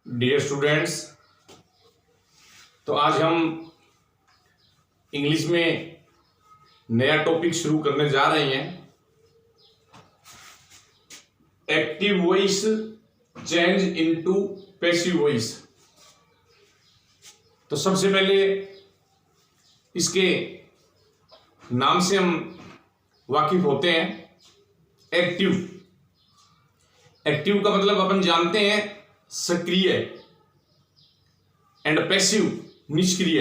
Dear students, तो आज हम इंग्लिश में नया टॉपिक शुरू करने जा रहे हैं। Active voice change into passive voice. तो सबसे पहले इसके नाम से हम वाकिफ होते हैं। एक्टिव एक्टिव का मतलब अपन जानते हैं सक्रिय, एंड पैसिव निष्क्रिय।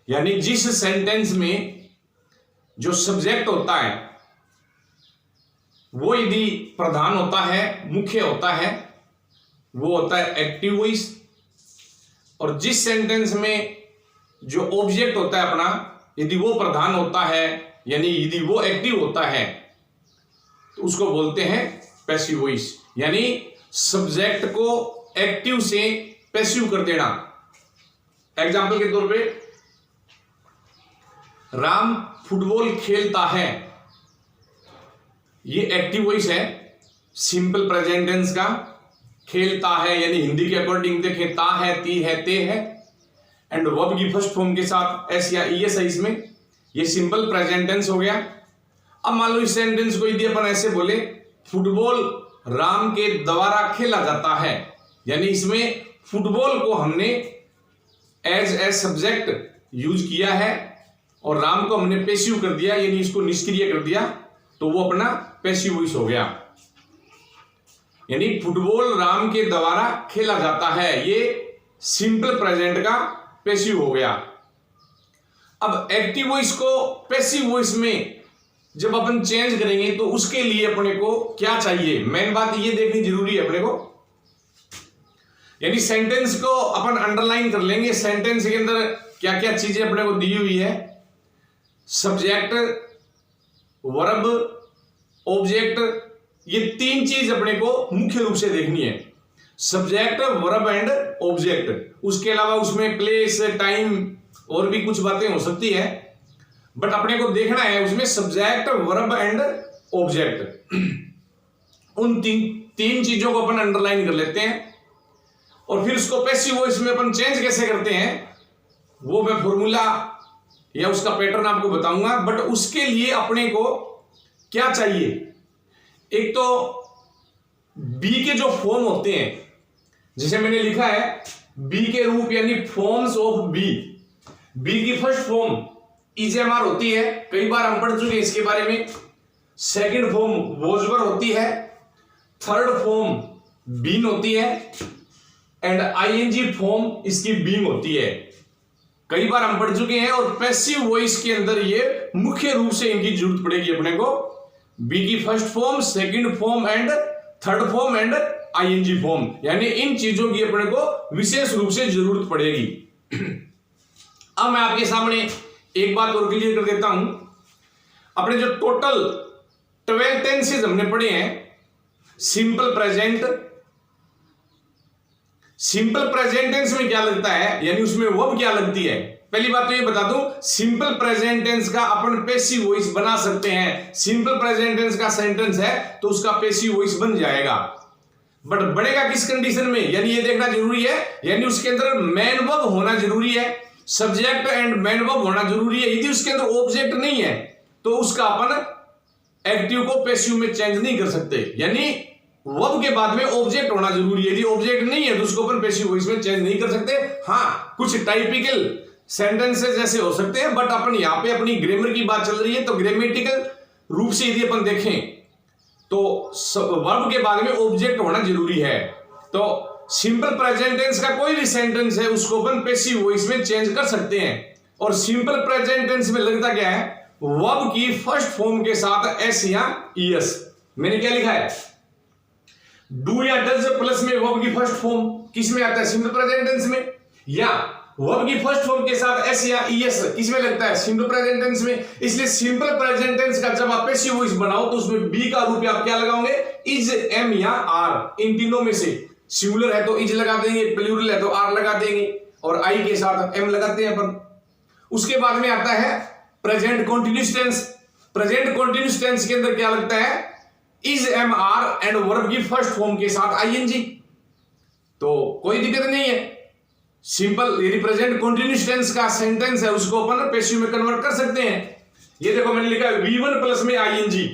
यानी जिस सेंटेंस में जो सब्जेक्ट होता है वो यदि प्रधान होता है, मुख्य होता है, वो होता है एक्टिव वॉइस। और जिस सेंटेंस में जो ऑब्जेक्ट होता है अपना, यदि वो प्रधान होता है, यानी यदि वो एक्टिव होता है, तो उसको बोलते हैं पैसिव वॉइस। यानी सब्जेक्ट को एक्टिव से पैसिव कर देना। एग्जाम्पल के तौर पे, राम फुटबॉल खेलता है, ये एक्टिव वॉइस है सिंपल प्रेजेंट टेंस का। खेलता है यानी हिंदी के अकॉर्डिंग देखें ता है, ती है, ते है, एंड वर्ब की फर्स्ट फॉर्म के साथ एस या ईएस है इसमें, ये सिंपल प्रेजेंट टेंस हो गया। अब मान लो इस सेंटेंस को यदि अपन ऐसे बोले, फुटबॉल राम के द्वारा खेला जाता है, यानी इसमें फुटबॉल को हमने एज ए सब्जेक्ट यूज किया है और राम को हमने पैसिव कर दिया, यानी इसको निष्क्रिय कर दिया, तो वो अपना पैसिव वॉइस हो गया। यानी फुटबॉल राम के द्वारा खेला जाता है, ये सिंपल प्रेजेंट का पैसिव हो गया। अब एक्टिव वॉइस को पैसिव वॉइस में जब अपन चेंज करेंगे तो उसके लिए अपने को क्या चाहिए, मेन बात ये देखनी जरूरी है अपने को। यानी सेंटेंस को अपन अंडरलाइन कर लेंगे। सेंटेंस के अंदर क्या क्या चीजें अपने को दी हुई है, सब्जेक्ट, वर्ब, ऑब्जेक्ट, ये तीन चीज अपने को मुख्य रूप से देखनी है। Subject, verb and object. उसके अलावा उसमें प्लेस, टाइम और भी कुछ बातें हो सकती है, बट अपने को देखना है उसमें सब्जेक्ट, वर्ब एंड ऑब्जेक्ट। उन तीन चीजों को अपन अंडरलाइन कर लेते हैं और फिर उसको पैसिव वॉइस में अपन चेंज कैसे करते हैं वो मैं फॉर्मूला या उसका पैटर्न आपको बताऊंगा। बट उसके लिए अपने को क्या चाहिए, एक तो बी के जो फॉर्म होते हैं, जैसे मैंने लिखा है बी के रूप, यानी फॉर्म्स ऑफ बी। बी की फर्स्ट फॉर्म इजेमार होती है, कई बार हम पढ़ चुके हैं इसके बारे में। सेकंड फॉर्म वोजबर होती है, थर्ड फॉर्म बीन होती है, एंड आईएनजी फॉर्म इसकी बीइंग होती है। कई बार हम पढ़ चुके हैं और पैसिव वॉइस के अंदर ये मुख्य रूप से इनकी जरूरत पड़ेगी अपने को। बी की first form, second form and third form and ING form, यानी इन चीजों की अपने को विशेष रूप से जरूरत पड़ेगी। अब मैं आपके सामने एक बात और क्लियर कर देता हूं। अपने जो टोटल 12 टेंसेस हमने पढ़े हैं, सिंपल प्रेजेंट टेंस में क्या लगता है, यानी उसमें वर्ब क्या लगती है। पहली बात तो ये बता दूं, सिंपल प्रेजेंट टेंस का अपन पैसिव वॉइस बना सकते हैं। सिंपल प्रेजेंट टेंस का सेंटेंस है तो उसका पैसिव वॉइस बन जाएगा, बट बढ़ेगा किस कंडीशन में, यानी ये देखना जरूरी है। यानी उसके अंदर मेन वर्ब होना जरूरी है, सब्जेक्ट एंड मेन वर्ब होना जरूरी है। यदि उसके अंदर ऑब्जेक्ट नहीं है तो उसका अपन एक्टिव को पैसिव में चेंज नहीं कर सकते। यानी वर्ब के बाद में ऑब्जेक्ट होना जरूरी है। यदि ऑब्जेक्ट नहीं है तो उसको अपन पैसिव वॉइस में चेंज नहीं कर सकते। हाँ, कुछ टाइपिकल सेंटेंसेस ऐसे हो सकते हैं, बट अपन यहां पे अपनी ग्रामर की बात चल रही है, तो ग्रामेटिकल रूप से यदि अपन देखें तो वर्ब के बाद में ऑब्जेक्ट होना जरूरी है। तो सिंपल प्रेजेंट टेंस का कोई भी सेंटेंस है उसको अपन पैसिव वॉइस में चेंज कर सकते हैं। और सिंपल प्रेजेंट टेंस में लगता क्या है, वर्ब की फर्स्ट फॉर्म के साथ एस या ईएस। मैंने क्या लिखा है, डू या डज प्लस में वर्ब की फर्स्ट फॉर्म किस में आता है, सिंपल प्रेजेंट टेंस में। या वर्ब की फर्स्ट फॉर्म के साथ एस या ईएस किस में लगता है, सिंपल प्रेजेंट टेंस में। इसलिए सिंपल प्रेजेंट टेंस का जब आप पैसिव वॉइस बनाओ तो उसमें बी का रूप आप क्या लगाओगे, इज, एम या आर। इन तीनों में से सिंगुलर है तो इज लगा देंगे, प्लूरल है तो आर लगा देंगे, और आई के साथ एम लगाते हैं अपन। उसके बाद में आता है present continuous tense. Present continuous tense के अंदर क्या लगता है, is am are and verb की फर्स्ट फॉर्म के साथ आईएनजी, तो कोई दिक्कत नहीं है। सिंपल यदि प्रेजेंट कंटीन्यूअस टेंस का सेंटेंस है उसको अपन पैसिव में कन्वर्ट कर सकते हैं। ये देखो मैंने लिखा है V1 प्लस में आईएनजी,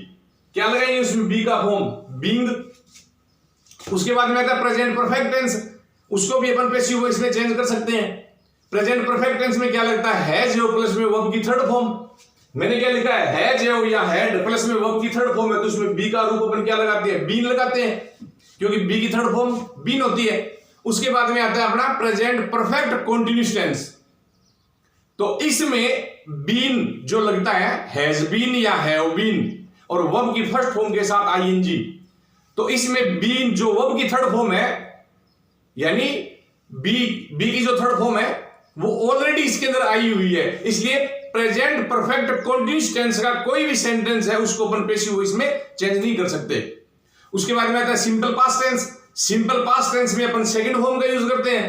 क्या लगाएंगे उसमें बी का फॉर्म बीइंग। उसके बाद में आता है प्रेजेंट परफेक्ट टेंस, उसको भी अपन पैसिव वॉइस में चेंज कर सकते हैं। प्रेजेंट परफेक्ट टेंस में क्या लगता है जो प्लस में वर्ब की थर्ड फॉर्म। मैंने क्या लिखा है जो या हैड प्लस में वर्ब की थर्ड फॉर्म है तो उसमें बी का रूप अपन क्या लगाते हैं, बीन लगाते हैं, क्योंकि बी की थर्ड फॉर्म बीन होती है। उसके बाद में आता है अपना प्रेजेंट परफेक्ट कंटीन्यूअस टेंस, तो इसमें बीन जो लगता है हैज बीन या हैव बीन और वर्ब की फर्स्ट फॉर्म के साथ आईएनजी, तो इसमें बीन जो वर्ब की थर्ड फॉर्म है यानी बी की जो थर्ड फॉर्म है वो ऑलरेडी इसके अंदर आई हुई है, इसलिए प्रेजेंट परफेक्ट कंटीन्यूअस टेंस का कोई भी सेंटेंस है उसको अपन पैसिव वॉइस में चेंज नहीं कर सकते। उसके बाद में आता है simple past tense. Simple past tense में अपन सेकंड फॉर्म का यूज करते हैं,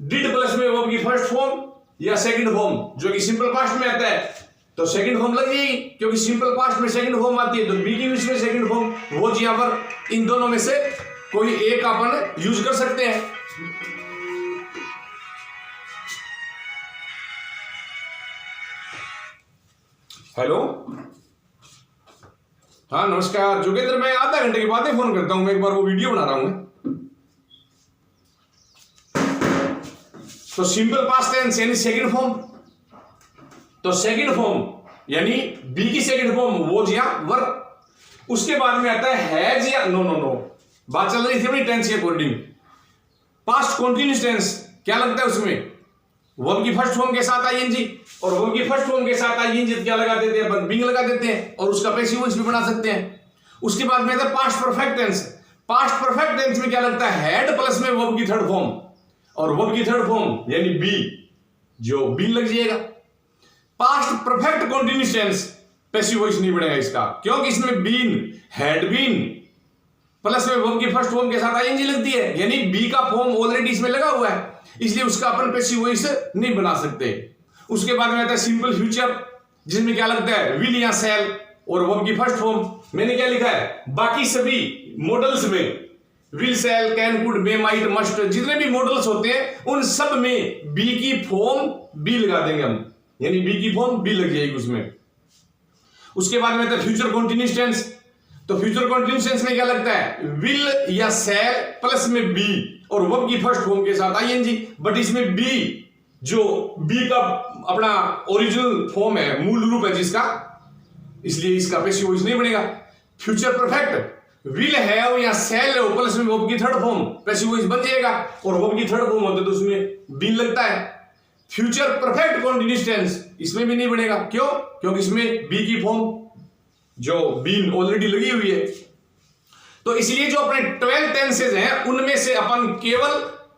डिड प्लस में वर्ब की फर्स्ट फॉर्म या सेकंड फॉर्म, जो कि सिंपल पास्ट में आता है तो सेकंड फॉर्म लग जाएगी, क्योंकि सिंपल पास्ट में सेकंड फॉर्म आती है तो बी की में सेकंड फॉर्म, वो यहां पर इन दोनों में से कोई एक अपन यूज कर सकते हैं। हेलो, हाँ नमस्कार जोगेंद्र, मैं आधा घंटे के बाद ही फोन करता हूं, मैं एक बार वो वीडियो बना रहा हूं। तो सिंपल पास्ट टेंस यानी सेकंड फॉर्म, तो सेकंड फॉर्म यानी बी की सेकंड फॉर्म वो या वर। उसके बाद में आता है हैज या नो, बात चल रही थी अपनी टेंस के अकॉर्डिंग। पास्ट कंटीन्यूअस टेंस क्या लगता है उसमें, वर्ब की फर्स्ट फॉर्म के साथ आईएनजी, और वर्ब की फर्स्ट फॉर्म के साथ आईएनजी क्या लगा देते हैं अपन, बीइंग लगा देते हैं और उसका पैसिव वॉइस भी बना सकते हैं। उसके बाद में आता है past perfect tense. Past perfect tense में क्या लगता है हैड प्लस में वर्ब की थर्ड फॉर्म, और वर्ब की थर्ड फॉर्म यानी बी जो बीन लग जाएगा। Past perfect continuous tense passive voice नहीं बनेगा इसका, क्योंकि इसमें बीन हैड बीन प्लस में वर्ब की फर्स्ट फॉर्म के साथ आईएनजी लगती है, यानी बी का फॉर्म ऑलरेडी इसमें लगा हुआ है, इसलिए उसका अपन पैसिव वॉइस नहीं बना सकते। उसके बाद में आता है सिंपल फ्यूचर, जिसमें क्या लगता है विल या शैल और वर्ब की फर्स्ट फॉर्म। मैंने क्या लिखा है, बाकी सभी मॉडल्स में will, shall, can, could, may, might, must, जितने भी मॉडल्स होते हैं उन सब में बी की फॉर्म बी लगा देंगे हम, यानी बी की फॉर्म बी लग जाएगी उसमें। उसके बाद में आता है फ्यूचर कंटीन्यूअस टेंस। तो फ्यूचर कंटीन्यूअस टेंस में क्या लगता है विल या शैल प्लस में बी और वर्ब की फर्स्ट फॉर्म के साथ आईएनजी, बट इसमें बी जो बी का अपना ओरिजिनल फॉर्म है, मूल रूप है जिसका, इसलिए इसका पैसिव वॉइस नहीं बनेगा। फ्यूचर परफेक्ट विल हैव या शैल है प्लस में वर्ब की थर्ड फॉर्म, पैसिव वॉइस बन जाएगा, और वर्ब की थर्ड फॉर्म होते तो उसमें बीन लगता है। फ्यूचर परफेक्ट कंटीन्यूअस टेंस इसमें भी नहीं बनेगा, क्यों, क्योंकि इसमें बी की फॉर्म जो बीन ऑलरेडी लगी हुई है। तो इसलिए जो अपने 12 टेंसेज हैं उनमें से अपन केवल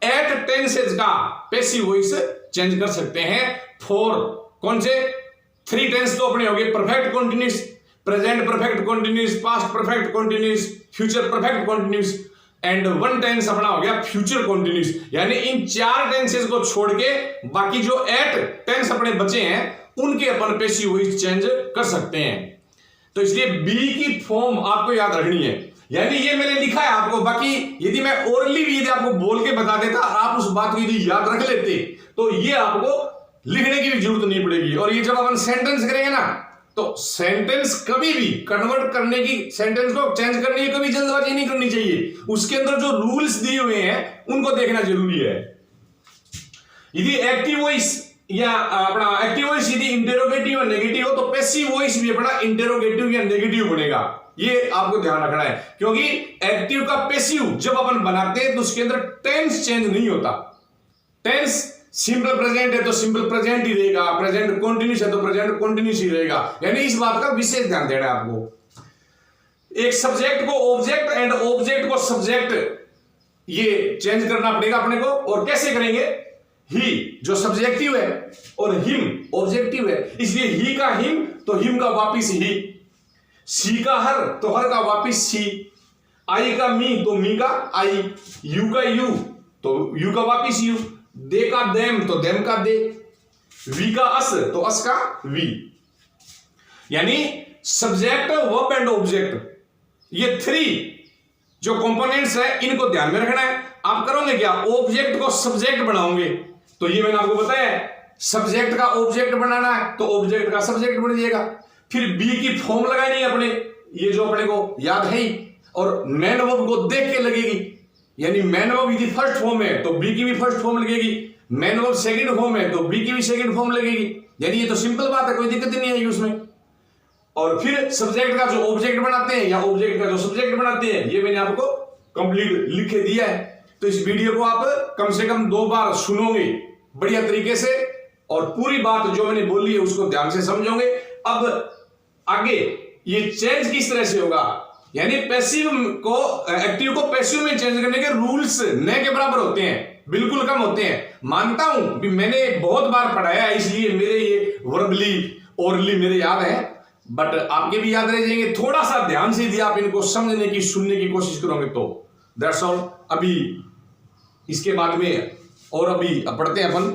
8 टेंसेज का पैसिव वॉइस चेंज कर सकते हैं। 4 कौन से, 3 टेंस तो अपने हो गए perfect continuous, present perfect continuous, past perfect continuous, future perfect continuous, and 1 tense अपना हो गया फ्यूचर कंटीन्यूअस। यानी इन 4 टेंसेज को छोड़ के बाकी जो 8 टेंस अपने बचे हैं उनके अपन पैसिव वॉइस चेंज कर सकते हैं। तो इसलिए बी की फॉर्म आपको याद रखनी है, यानी ये मैंने लिखा है आपको, बाकी यदि मैं ओरली भी यदि आपको बोल के बता देता, आप उस बात को यदि याद रख लेते तो ये आपको लिखने की भी जरूरत नहीं पड़ेगी। और ये जब अपन सेंटेंस करेंगे ना, तो सेंटेंस कभी भी कन्वर्ट करने की, सेंटेंस को चेंज करने की कभी जल्दबाजी नहीं करनी चाहिए, उसके अंदर जो रूल्स दिए हुए हैं उनको देखना जरूरी है। यदि एक्टिव वॉइस या अपना एक्टिव वॉइस यदि इंटेरोगेटिव या नेगेटिव हो तो पैसिव वॉइस भी अपना इंटेरोगेटिव या नेगेटिव बनेगा, ये आपको ध्यान रखना है। क्योंकि एक्टिव का पैसिव जब अपन बनाते हैं तो उसके अंदर टेंस चेंज नहीं होता। टेंस सिंपल प्रेजेंट है तो सिंपल प्रेजेंट ही रहेगा, प्रेजेंट कंटीन्यूअस है तो प्रेजेंट कंटीन्यूअस ही रहेगा, यानी इस बात का विशेष ध्यान देना है आपको। एक सब्जेक्ट को ऑब्जेक्ट एंड ऑब्जेक्ट को सब्जेक्ट, ये चेंज करना पड़ेगा अपने को। और कैसे करेंगे, ही जो सब्जेक्टिव है और हिम ऑब्जेक्टिव है, इसलिए ही का हिम तो हिम का वापिस ही, सी का हर तो हर का वापिस सी, आई का मी तो मी का आई, यू का यू तो यू का वापिस यू, दे का देम तो देम का दे, वी का अस तो अस का वी। यानी सब्जेक्ट, वर्ब एंड ऑब्जेक्ट, ये थ्री जो कंपोनेंट्स है इनको ध्यान में रखना है। आप करोगे क्या, ऑब्जेक्ट को सब्जेक्ट बनाओगे, तो ये मैंने आपको बताया है, सब्जेक्ट का ऑब्जेक्ट बनाना है तो ऑब्जेक्ट का सब्जेक्ट बन जाएगा। फिर बी की फॉर्म लगानी है अपने, ये जो अपने को याद है ही, और मैन वर्ब को देख के लगेगी, यानी मैन वर्ब यदि फर्स्ट फॉर्म है तो बी की भी फर्स्ट फॉर्म लगेगी, मैन वर्ब सेकंड फॉर्म है तो बी की भी सेकंड फॉर्म लगेगी। यानी ये तो सिंपल बात है, कोई दिक्कत ही नहीं है उसमें। और फिर सब्जेक्ट का जो ऑब्जेक्ट बनाते हैं या ऑब्जेक्ट का जो सब्जेक्ट बनाते हैं, ये मैंने आपको कंप्लीट लिख के दिया है। तो इस वीडियो को आप कम से कम 2 बार सुनोगे बढ़िया तरीके से, और पूरी बात जो मैंने बोली है उसको ध्यान से समझोगे। अब आगे ये चेंज किस तरह से होगा, यानी पैसिव को एक्टिव को पैसिव में चेंज करने के रूल्स न के बराबर होते हैं, बिल्कुल कम होते हैं। मानता हूं भी मैंने बहुत बार पढ़ाया है, इसलिए मेरे ये वर्बली ओरली मेरे याद है, बट आपके भी याद रह जाएंगे। थोड़ा सा ध्यान से यदि आप इनको समझने की, सुनने की कोशिश करोगे तो दैट्स ऑल। अभी इसके बाद में और अभी पढ़ते हैं अपन